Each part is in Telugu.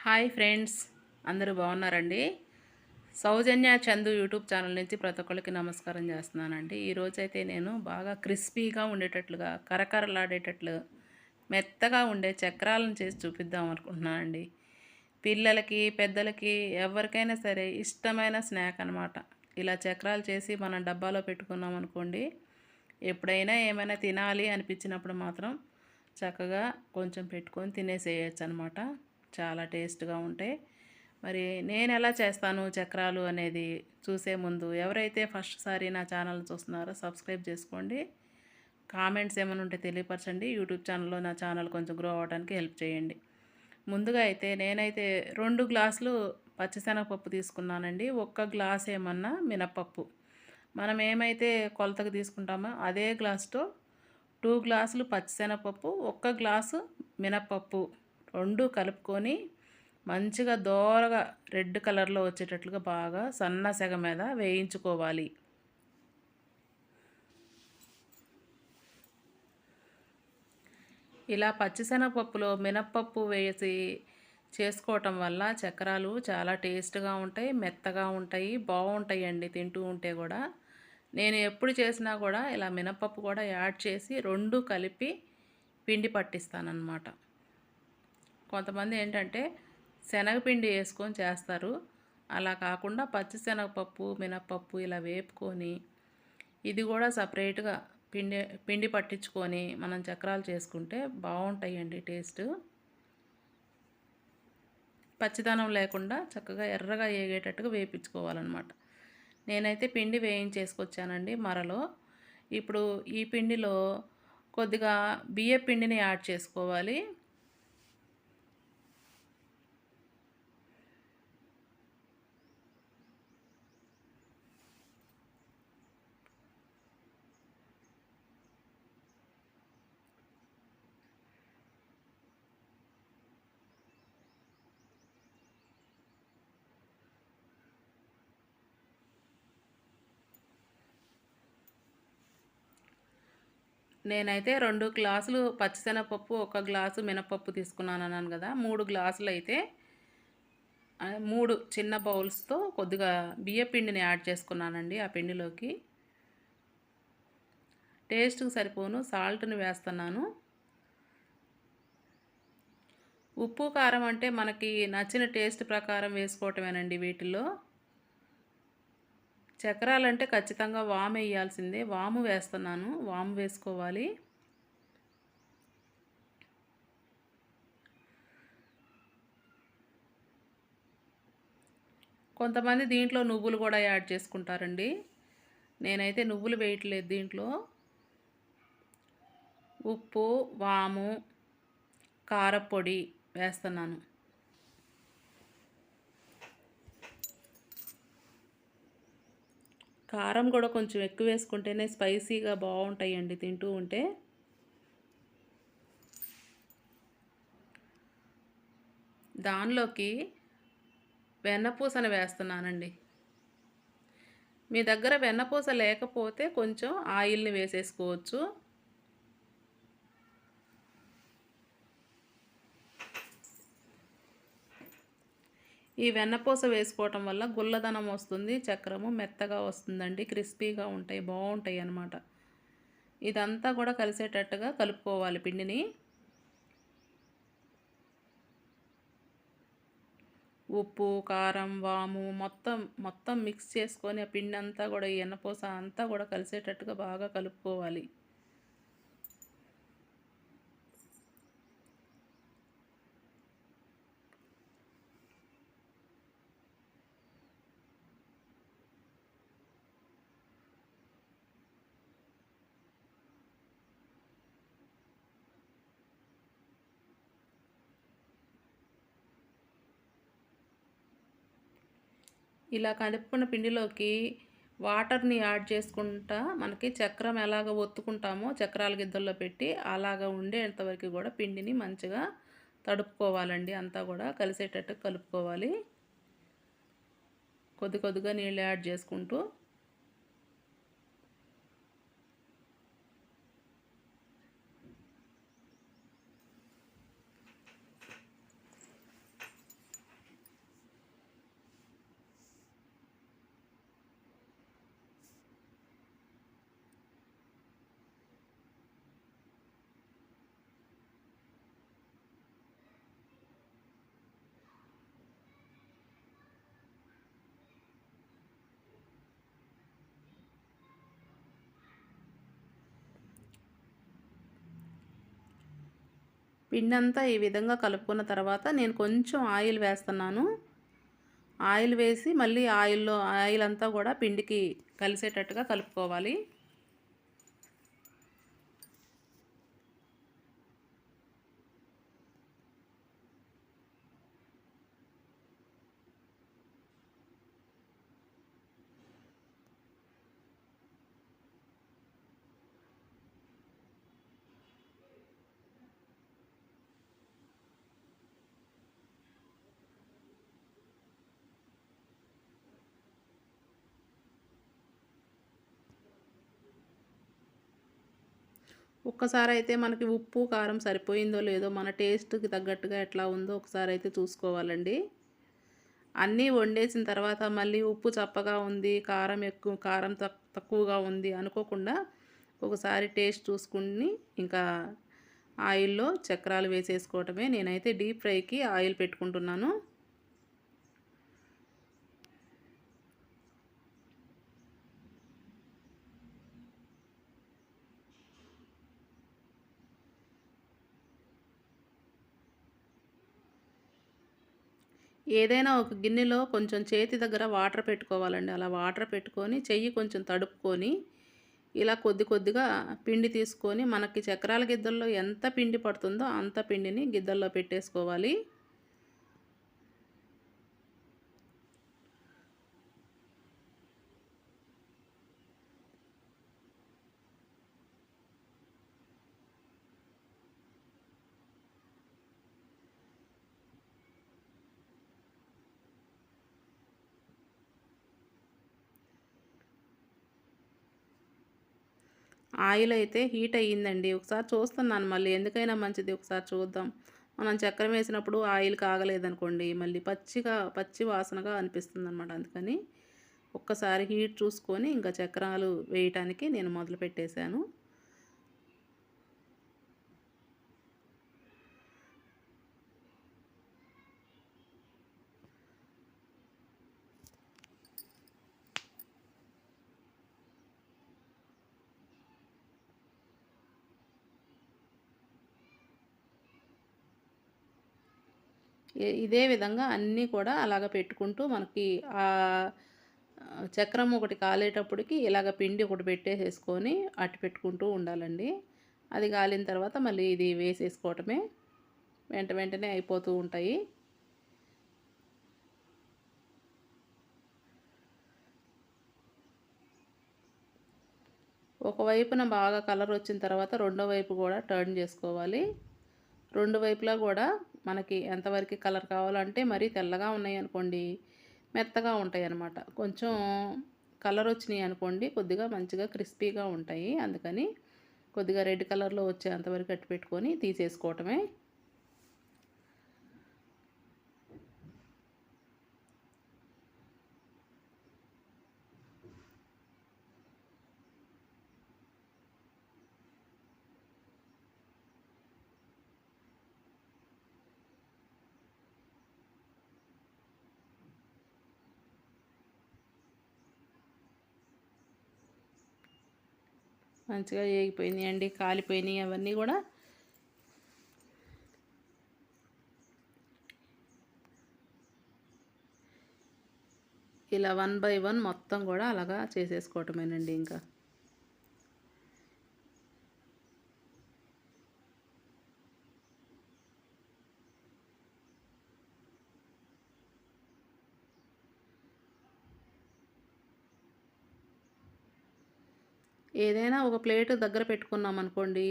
హాయ్ ఫ్రెండ్స్, అందరూ బాగున్నారండి. సౌజన్య చందు యూట్యూబ్ ఛానల్ నుంచి ప్రతి ఒక్కరికి నమస్కారం చేస్తున్నానండి. ఈరోజైతే నేను బాగా క్రిస్పీగా ఉండేటట్లుగా, కరకరలాడేటట్లు, మెత్తగా ఉండే చక్రాలను చేసి చూపిద్దాం అనుకుంటున్నానండి. పిల్లలకి, పెద్దలకి ఎవరికైనా సరే ఇష్టమైన స్నాక్ అనమాట. ఇలా చక్రాలు చేసి మనం డబ్బాలో పెట్టుకున్నాం అనుకోండి, ఎప్పుడైనా ఏమైనా తినాలి అనిపించినప్పుడు మాత్రం చక్కగా కొంచెం పెట్టుకొని తినేసేయచ్చు అనమాట. చాలా టేస్ట్గా ఉంటాయి. మరి నేను ఎలా చేస్తాను చక్రాలు అనేది చూసే ముందు ఎవరైతే ఫస్ట్ సారి నా ఛానల్ చూస్తున్నారో సబ్స్క్రైబ్ చేసుకోండి. కామెంట్స్ ఏమైనా ఉంటే తెలియపరచండి. యూట్యూబ్ ఛానల్లో నా ఛానల్ కొంచెం గ్రో అవ్వడానికి హెల్ప్ చేయండి. ముందుగా అయితే నేనైతే 2 గ్లాసులు పచ్చిశనగపప్పు తీసుకున్నానండి. 1 గ్లాస్ ఏమన్నా మినప్పప్పు. మనం ఏమైతే కొలతకు తీసుకుంటామో అదే గ్లాస్తో 2 గ్లాసులు పచ్చిశనగపప్పు, 1 గ్లాసు మినప్పప్పు 2 కలుపుకొని మంచిగా దోరగా రెడ్ కలర్లో వచ్చేటట్లుగా బాగా సన్న సెగ మీద వేయించుకోవాలి. ఇలా పచ్చిశనగపప్పులో మినప్పప్పు వేసి చేసుకోవటం వల్ల చక్రాలు చాలా టేస్ట్గా ఉంటాయి, మెత్తగా ఉంటాయి, బాగుంటాయండి తింటూ ఉంటే కూడా. నేను ఎప్పుడు చేసినా కూడా ఇలా మినప్పప్పు కూడా యాడ్ చేసి 2 కలిపి పిండి పట్టిస్తానన్నమాట. కొంతమంది ఏంటంటే శనగపిండి వేసుకొని చేస్తారు. అలా కాకుండా పచ్చిశనగపప్పు, మినప్పప్పు ఇలా వేపుకొని ఇది కూడా సపరేట్గా పిండి పిండి పట్టించుకొని మనం చక్రాలు చేసుకుంటే బాగుంటాయండి టేస్ట్. పచ్చిదనం లేకుండా చక్కగా ఎర్రగా ఏగేటట్టుగా వేయించుకోవాలన్నమాట. నేనైతే పిండి వేయించేసుకొచ్చానండి మరలో. ఇప్పుడు ఈ పిండిలో కొద్దిగా బియ్యం పిండిని యాడ్ చేసుకోవాలి. నేనైతే 2 గ్లాసులు పచ్చిశనగపప్పు, 1 గ్లాసు మినపప్పు తీసుకున్నాను అన్నాను కదా. 3 గ్లాసులు అయితే 3 చిన్న బౌల్స్తో కొద్దిగా బియ్య పిండిని యాడ్ చేసుకున్నానండి. ఆ పిండిలోకి టేస్ట్కి సరిపోను సాల్ట్ని వేస్తున్నాను. ఉప్పు కారం అంటే మనకి నచ్చిన టేస్ట్ ప్రకారం వేసుకోవటమేనండి. వీటిల్లో చక్రాలంటే ఖచ్చితంగా వాము వేయాల్సిందే. వాము వేస్తున్నాను, వాము వేసుకోవాలి. కొంతమంది దీంట్లో నువ్వులు కూడా యాడ్ చేసుకుంటారండి. నేనైతే నువ్వులు వేయట్లేదు దీంట్లో. ఉప్పు, వాము, కారపొడి వేస్తున్నాను. కారం కూడా కొంచెం ఎక్కువ వేసుకుంటేనే స్పైసీగా బాగుంటాయండి తింటూ ఉంటే. దానిలోకి వెన్నపూసను వేస్తున్నానండి. మీ దగ్గర వెన్నపూస లేకపోతే కొంచెం ఆయిల్ని వేసేసుకోవచ్చు. ఈ వెన్నపూస వేసుకోవటం వల్ల గుల్లదనం వస్తుంది, చక్రము మెత్తగా వస్తుందండి, క్రిస్పీగా ఉంటాయి, బాగుంటాయి అన్నమాట. ఇదంతా కూడా కలిసేటట్టుగా కలుపుకోవాలి పిండిని. ఉప్పు, కారం, వాము మొత్తం మిక్స్ చేసుకొని ఆ పిండి అంతా కూడా ఈ వెన్నపూస అంతా కూడా కలిసేటట్టుగా బాగా కలుపుకోవాలి. ఇలా కలుపుకున్న పిండిలోకి వాటర్ని యాడ్ చేసుకుంటా మనకి చక్రం ఎలాగ ఒత్తుకుంటామో చక్రాల గిద్దల్లో పెట్టి అలాగ ఉండేంతవరకు కూడా పిండిని మంచిగా తడుపుకోవాలండి. అంతా కూడా కలిసేటట్టు కలుపుకోవాలి. కొద్దిగా నీళ్ళు యాడ్ చేసుకుంటూ. పిండి అంతా ఈ విధంగా కలుపుకున్న తర్వాత నేను కొంచెం ఆయిల్ వేస్తున్నాను. ఆయిల్ వేసి మళ్ళీ ఆయిల్ అంతా కూడా పిండికి కలిసేటట్టుగా కలుపుకోవాలి. ఒక్కసారి అయితే మనకి ఉప్పు, కారం సరిపోయిందో లేదో మన టేస్ట్‌కి తగ్గట్టుగా ఎట్లా ఉందో ఒకసారి అయితే చూసుకోవాలండి. అన్నీ వండేసిన తర్వాత మళ్ళీ ఉప్పు చప్పగా ఉంది, కారం తక్కువగా ఉంది అనుకోకుండా ఒకసారి టేస్ట్ చూసుకొని ఇంకా ఆయిల్‌లో చక్రాలు వేసేసుకోవటమే. నేనైతే డీప్ ఫ్రైకి ఆయిల్ పెట్టుకుంటున్నాను. ఏదైనా ఒక గిన్నెలో కొంచెం చేతి దగ్గర వాటర్ పెట్టుకోవాలండి. అలా వాటర్ పెట్టుకొని చెయ్యి కొంచెం తడుపుకొని ఇలా కొద్ది కొద్దిగా పిండి తీసుకొని మనకి చక్రాల గిద్దల్లో ఎంత పిండి పడుతుందో అంత పిండిని గిద్దల్లో పెట్టేసుకోవాలి. ఆయిల్ అయితే హీట్ అయ్యిందండి. ఒకసారి చూస్తున్నాను మళ్ళీ ఎందుకైనా మంచిది ఒకసారి చూద్దాం. మనం చక్రం వేసినప్పుడు ఆయిల్ కాగలేదనుకోండి మళ్ళీ పచ్చి వాసనగా అనిపిస్తుందనమాట. అందుకని ఒక్కసారి హీట్ చూసుకొని ఇంకా చక్రాలు వేయటానికి నేను మొదలుపెట్టేశాను. ఇదే విధంగా అన్నీ కూడా అలాగ పెట్టుకుంటూ మనకి ఆహ్, చక్రం ఒకటి కాలేటప్పటికి ఇలాగ పిండి ఒకటి పెట్టేసేసుకొని అట్టి పెట్టుకుంటూ ఉండాలండి. అది కాలిన తర్వాత మళ్ళీ ఇది వేసేసుకోవటమే. వెంటనే అయిపోతూ ఉంటాయి. ఒకవైపున బాగా కలర్ వచ్చిన తర్వాత రెండో వైపు కూడా టర్న్ చేసుకోవాలి. రెండు వైపులా కూడా మనకి ఎంతవరకు కలర్ కావాలంటే మరీ తెల్లగా ఉన్నాయనుకోండి మెత్తగా ఉంటాయన్నమాట. కొంచెం కలర్ వచ్చినాయి అనుకోండి కొద్దిగా మంచిగా క్రిస్పీగా ఉంటాయి. అందుకని కొద్దిగా రెడ్ కలర్‌లో వచ్చేంత వరకు అట్టి పెట్టుకొని తీసేసుకోవటమే. మంచిగా ఏగిపోయినాయండి. కాలిపోయినాయి అవన్నీ గూడా. ఇలా వన్ బై వన్ మొత్తం గూడా అలాగా చేసేసుకోవటమేనండి ఇంకా. ఏదైనా ఒక ప్లేట్ దగ్గర పెట్టుకున్నామనుకోండి,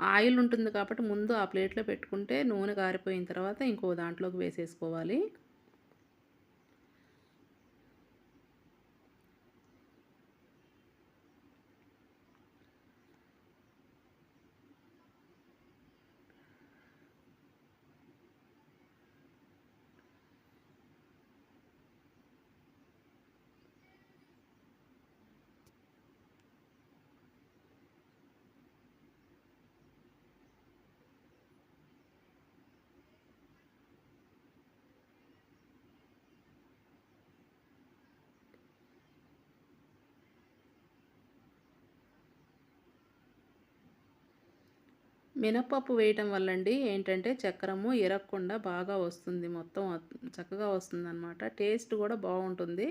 ఆయిల్ ఉంటుంది కాబట్టి ముందు ఆ ప్లేట్‌లో పెట్టుకుంటే నూనె కారిపోయిన తర్వాత ఇంకో దాంట్లోకి వేసేసుకోవాలి. మినపప్పు వేయటం వల్లండి ఏంటంటే చక్కెరము ఇరగకుండా బాగా వస్తుంది. మొత్తం చక్కగా వస్తుందనమాట. టేస్ట్ కూడా బావుంటుంది.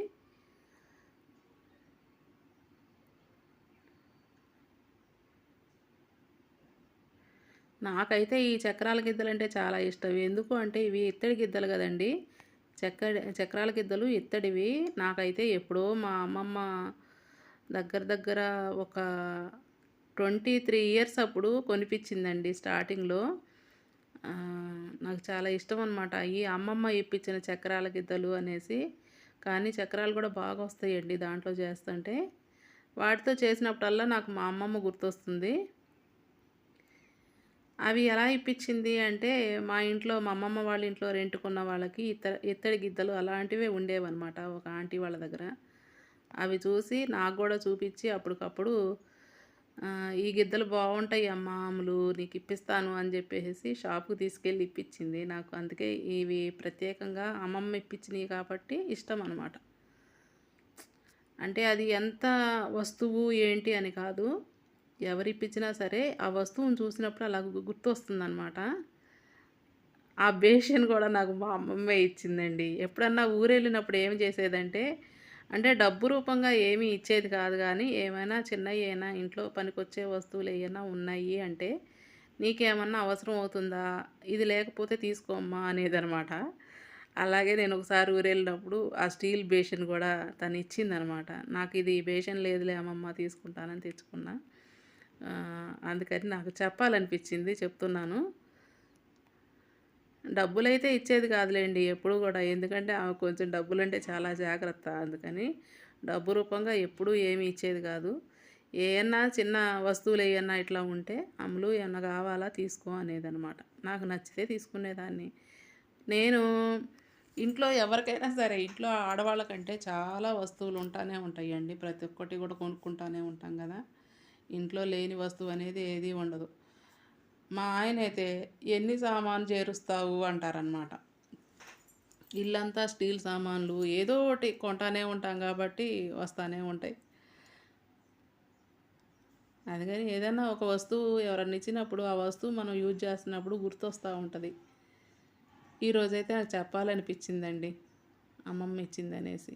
నాకైతే ఈ చక్రాల గిద్దలంటే చాలా ఇష్టం. ఎందుకు అంటే ఇవి ఇత్తడి గిద్దలు గదండీ! చక్రాల గిద్దలు ఇత్తడివి. నాకైతే ఎప్పుడో మా అమ్మమ్మ దగ్గర దగ్గర ఒక 23 ఇయర్స్ అప్పుడు కొనిపించిందండి స్టార్టింగ్‌లో. నాకు చాలా ఇష్టం అనమాట. ఈ అమ్మమ్మ ఇప్పించిన చక్రాల గిద్దలు అనేసి. కానీ చక్రాలు కూడా బాగా వస్తాయండి దాంట్లో చేస్తుంటే. వాటితో చేసినప్పుడల్లా నాకు మా అమ్మమ్మ గుర్తొస్తుంది. అవి ఎలా ఇప్పించింది అంటే, మా ఇంట్లో మా అమ్మమ్మ వాళ్ళ ఇంట్లో రెంట్‌కున్న వాళ్ళకి ఇత్తడి గిద్దలు అలాంటివే ఉండేవన్నమాట ఒక ఆంటీ వాళ్ళ దగ్గర. అవి చూసి నాకు గూడా చూపిచ్చి అప్పటికప్పుడు "ఈ గిద్దలు బావుంటాయి అమ్మా అమ్ములు నీకు ఇప్పిస్తాను" అని చెప్పేసేసి షాప్‌కి తీసుకెళ్ళి ఇప్పించింది. నాకు అందుకే ఇవి ప్రత్యేకంగా అమ్మమ్మ ఇప్పించినయి కాబట్టి ఇష్టం అనమాట. అంటే అది ఎంత వస్తువు ఏంటి అని కాదు. ఎవరిప్పించినా సరే ఆ వస్తువుని చూసినప్పుడు అలా గుర్తొస్తుందనమాట. ఆ బేషన్ కూడా నాకు మా అమ్మమ్మే ఇచ్చిందండి. ఎప్పుడన్నా ఊరెళ్ళినప్పుడు ఏం చేసేదంటే, అంటే డబ్బు రూపంగా ఏమీ ఇచ్చేది కాదు గానీ, ఏమైనా చిన్నయేనా ఇంట్లో పనికొచ్చే వస్తువులు ఏయన్నా ఉన్నాయి అంటే, "నీకేమన్నా అవసరం అవుతుందా? ఇది లేకపోతే తీసుకో అమ్మా" అనేదనమాట. అలాగే నేను ఒకసారి ఊరెళ్ళినప్పుడు ఆ స్టీల్ బేషన్ గూడా తనిచ్చిందనమాట. "నాకిది బేషన్ లేదులే అమ్మమ్మ తీసుకుంటానని" తెచ్చుకున్నా. అందుకని నాకు చెప్పాలనిపించింది చెప్తున్నాను. డబ్బులైతే ఇచ్చేది కాదులెండి ఎప్పుడు గూడా. ఎందుకంటే ఆమె కొంచెం డబ్బులంటే చాలా జాగ్రత్త. అందుకని డబ్బు రూపంగా ఎప్పుడూ ఏమి ఇచ్చేది కాదు. ఏయన్నా చిన్న వస్తువులేయన్నా ఇట్లా ఉంటే, "అమ్ములు ఏమన్నా కావాలా తీసుకో" అనేదనమాట. నాకు నచ్చితే తీసుకునేదాన్ని. నేను ఇంట్లో ఎవరికైనా సరే ఇంట్లో ఆడవాళ్ళకంటే చాలా వస్తువులు ఉంటానే ఉంటాయండి. ప్రతి ఒక్కటి కూడా కొనుక్కుంటానే ఉంటాం గదా! ఇంట్లో లేని వస్తువు అనేది ఏది ఉండదు. మా ఆయనైతే "ఎన్ని సామాను చేరుస్తావు" అంటారనమాట. ఇల్లంతా స్టీల్ సామాన్లు ఏదో ఒకటి కొంటానే ఉంటాం కాబట్టి వస్తానే ఉంటాయి. అందుకని ఏదన్నా ఒక వస్తువు ఎవరన్నా ఇచ్చినప్పుడు ఆ వస్తువు మనం యూజ్ చేస్తున్నప్పుడు గుర్తొస్తా ఉంటది. ఈరోజైతే నాకు చెప్పాలనిపించిందండి అమ్మమ్మ ఇచ్చిందనేసి.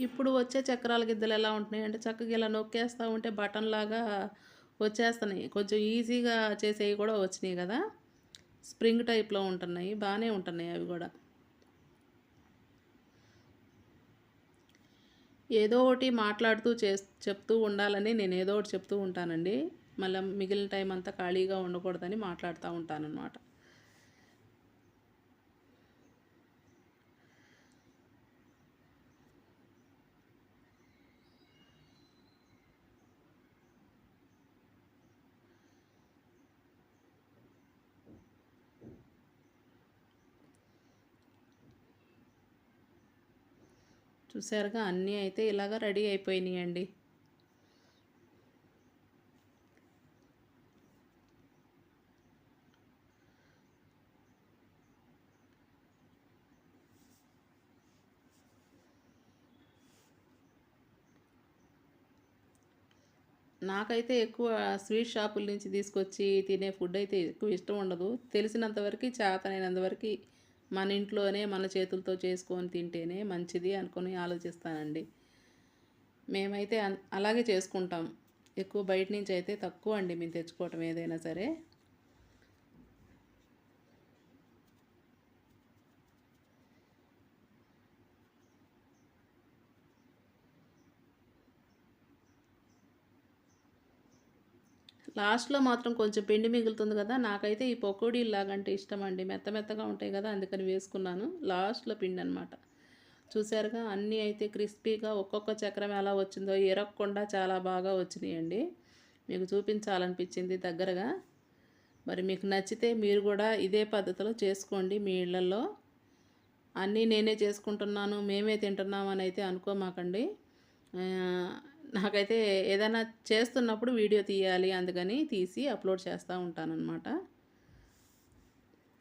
ఇప్పుడు వచ్చే చక్రాల గిద్దలు ఎలా ఉంటున్నాయంటే చక్కగా ఇలా నొక్కేస్తా ఉంటే బటన్‌లాగా వచ్చేస్తున్నాయి. కొంచెం ఈజీగా చేసేవి కూడా వచ్చినాయి గదా! స్ప్రింగ్ టైప్‌లో ఉంటున్నాయి. బానే ఉంటున్నాయి అవి గూడా. ఏదో ఒకటి మాట్లాడుతూ చెప్తూ ఉండాలని నేను ఏదో ఒకటి చెప్తూ ఉంటానండి. మళ్ళా మిగిలిన టైం అంతా ఖాళీగా ఉండకూడదని మాట్లాడుతూ ఉంటాననమాట. చూసారుగా అన్నీ అయితే ఇలాగ రెడీ అయిపోయినాయండి. నాకైతే ఎక్కువ స్వీట్ షాపుల నుంచి తీసుకొచ్చి తినే ఫుడ్ అయితే ఎక్కువ ఇష్టం ఉండదు. తెలిసినంత వరకి చేతనైనంత వరకి మన ఇంట్లోనే మన చేతులతో చేసుకొని తింటేనే మంచిది అనుకుని ఆలోచిస్తానండి. మేమైతే అలాగే చేసుకుంటాం. ఎక్కువ బయట నుంచి అయితే తక్కువ అండి మేము తెచ్చుకోవటం ఏదైనా సరే. లాస్ట్‌లో మాత్రం కొంచెం పిండి మిగులుతుంది కదా! నాకైతే ఈ పకోడీల్లాగంటే ఇష్టమండి. మెత్త మెత్తగా ఉంటాయి కదా! అందుకని వేసుకున్నాను. లాస్ట్‌లో పిండనమాట. చూసారుగా అన్నీ అయితే క్రిస్పీగా ఒక్కొక్క చక్రం ఎలా వచ్చిందో ఇరగకుండా చాలా బాగా వచ్చినాయండి. మీకు చూపించాలనిపించింది దగ్గరగా. మరి మీకు నచ్చితే మీరు కూడా ఇదే పద్ధతిలో చేసుకోండి మీ ఇళ్లల్లో. అన్నీ నేనే చేసుకుంటున్నాను, మేమే తింటున్నాం అని అయితే అనుకోమాకండి. ఆహ్, నాకైతే ఏదైనా చేస్తున్నప్పుడు వీడియో తీయాలి అందుకని తీసి అప్‌లోడ్ చేస్తా ఉంటాననమాట.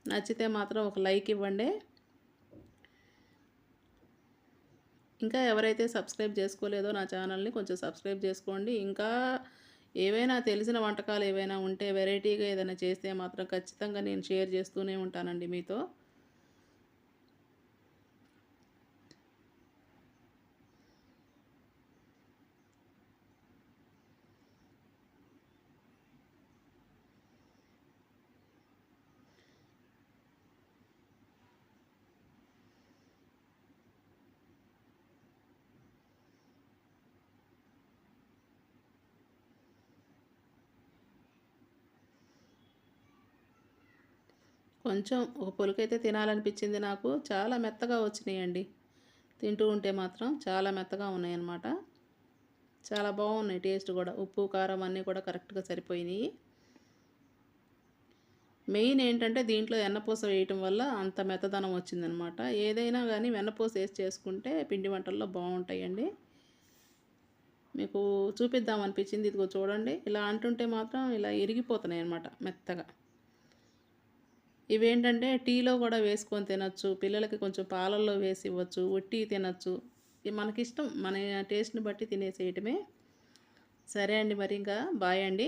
నచ్చితే మాత్రం ఒక లైక్ ఇవ్వండి. ఇంకా ఎవరైతే సబ్స్క్రైబ్ చేసుకోలేదో నా ఛానల్‌ని కొంచెం సబ్స్క్రైబ్ చేసుకోండి. ఇంకా ఏవైనా తెలిసిన వంటకాలు ఏవైనా ఉంటే వెరైటీగా ఏదైనా చేస్తే మాత్రం ఖచ్చితంగా నేను షేర్ చేస్తూనే ఉంటానండి మీతో. కొంచెం ఒక పొలుకైతే తినాలనిపించింది నాకు. చాలా మెత్తగా వచ్చినాయండి. తింటూ ఉంటే మాత్రం చాలా మెత్తగా ఉన్నాయన్నమాట. చాలా బాగున్నాయి టేస్ట్ కూడా. ఉప్పు, కారం అన్నీ కూడా కరెక్ట్‌గా సరిపోయినాయి. మెయిన్ ఏంటంటే దీంట్లో వెన్నపూస వేయటం వల్ల అంత మెత్తదనం వచ్చిందనమాట. ఏదైనా గానీ వెన్నపూస ఏసి చేసుకుంటే పిండి వంటల్లో బావుంటాయండి. మీకు చూపిద్దామనిపించింది. ఇదిగో చూడండి. ఇలా అంటుంటే మాత్రం ఇలా ఇరిగిపోతున్నాయన్నమాట మెత్తగా. ఇవేంటంటే టీలో గూడా వేసుకొని తినొచ్చు. పిల్లలకి కొంచెం పాలల్లో వేసి ఇవ్వచ్చు. ఒట్టియి తినొచ్చు. ఇది మనకిష్టం. మన టేస్ట్‌ని బట్టి తినేసేయటమే. సరే అండి మరి ఇంకా బాయ్ అండి.